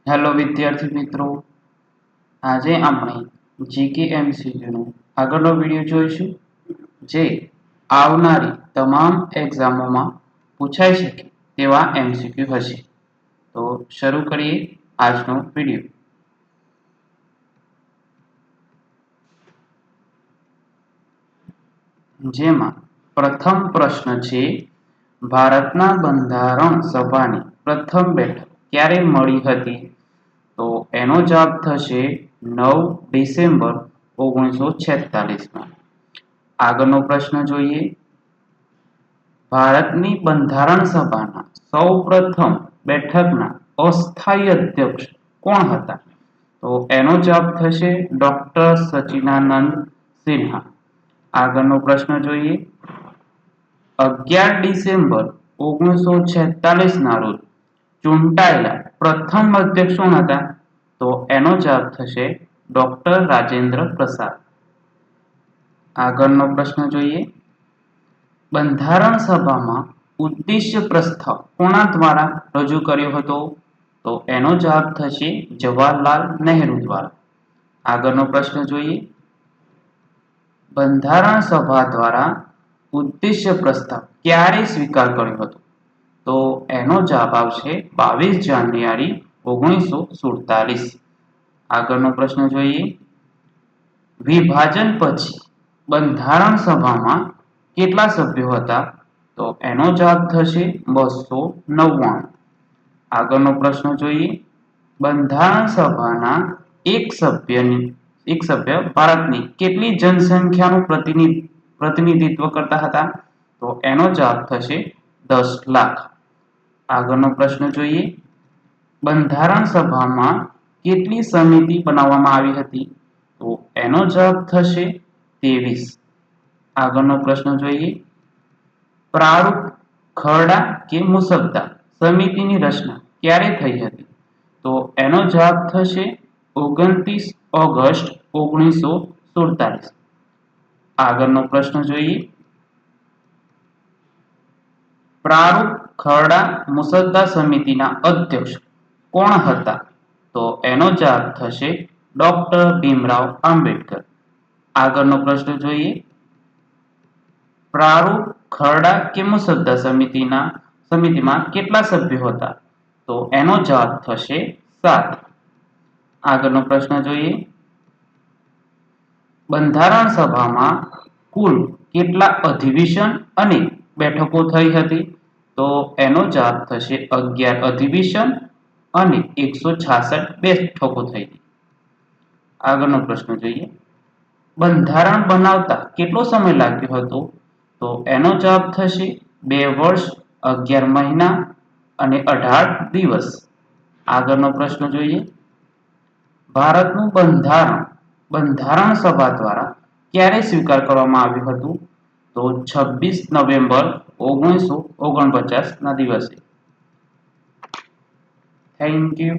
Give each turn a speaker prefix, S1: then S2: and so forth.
S1: Hello વિદ્યાર્થી મિત્રો, આજે આપણે જીકે એમસીક્યુનો આગળનો વિડીયો જોઈશું, જે આવનારી તમામ એક્ઝામોમાં પૂછાઈ શકે તેવા એમસીક્યુ હશે. તો શરૂ કરીએ આજનો વિડીયો. જેમાં પ્રથમ પ્રશ્ન છે, ભારતના બંધારણ સભાની પ્રથમ બેઠક ક્યારે મળી હતી? તો એનો જવાબ થશે 9 ડિસેમ્બર 1946માં. આગળનો પ્રશ્ન જોઈએ. ભારતની બંધારણ સભાના સૌ પ્રથમ બેઠકના અસ્થાયી અધ્યક્ષ કોણ હતા? તો એનો જવાબ થશે ડોક્ટર સચ્ચિદાનંદ સિન્હા. આગળનો પ્રશ્ન જોઈએ. 11 ડિસેમ્બર 1946 ના રોજ ચૂંટાયેલા પ્રથમ અધ્યક્ષ કોણ હતા? તો એનો જવાબ થશે ડોક્ટર રાજેન્દ્ર પ્રસાદ. આગળનો પ્રશ્ન જોઈએ. બંધારણ સભામાં ઉદ્દેશ્ય પ્રસ્તાવ કોના દ્વારા રજૂ કર્યો હતો? તો એનો જવાબ થશે જવાહરલાલ નહેરુ દ્વારા. આગળનો પ્રશ્ન જોઈએ. બંધારણ સભા દ્વારા ઉદ્દેશ્ય પ્રસ્તાવ ક્યારે સ્વીકાર કર્યો હતો? તો એનો જવાબ આવશે 22 જાન્યુઆરી 1947. આગળનો પ્રશ્ન જોઈએ. વિભાજન પછી બંધારણ સભામાં કેટલા સભ્યો હતા? તો એનો જવાબ થશે 299. આગળનો પ્રશ્ન જોઈએ. બંધારણ સભાના એક સભ્ય ભારતની કેટલી જનસંખ્યાનું પ્રતિનિધિત્વ કરતા હતા? તો એનો જવાબ થશે 10 લાખ. આગળનો પ્રશ્ન જોઈએ. બંધારણ સભામાં કેટલી સમિતિ બનાવવામાં આવી હતી? તો એનો જવાબ થશે 23. આગળનો પ્રશ્ન જોઈએ. પ્રારૂપ, ખરડા કે મુસદ્દા સમિતિની રચના ક્યારે થઈ હતી? તો એનો જવાબ થશે 29 ઓગસ્ટ 1947. આગળનો પ્રશ્ન જોઈએ. પ્રારૂપ, ખરડા, મુસદ્દા સમિતિના અધ્યક્ષ કોણ હતા? તો એનો જવાબ થશે ડોક્ટર ભીમરાવ આંબેડકર. આગળનો પ્રશ્ન જોઈએ. પ્રારૂપ, ખરડા કે મુસદ્દા સમિતિમાં કેટલા સભ્યો હતા? તો એનો જવાબ થશે 7. આગળનો પ્રશ્ન જોઈએ. બંધારણ સભામાં કુલ કેટલા અધિવેશન અને બેઠકો થઈ હતી? તો એનો જવાબ થશે 11 અધિવેશન અને 166 બેઠકો થઈ હતી. આગળનો પ્રશ્ન જોઈએ. બંધારણ બનાવતા કેટલો સમય લાગ્યો હતો? તો એનો જવાબ થશે 2 વર્ષ 11 મહિના અને 18 દિવસ. આગળનો પ્રશ્ન જોઈએ. ભારતનું બંધારણ સભા દ્વારા ક્યારે સ્વીકાર કરવામાં આવ્યું હતું? તો 26 નવેમ્બર 1949 ના દિવસે. Thank you.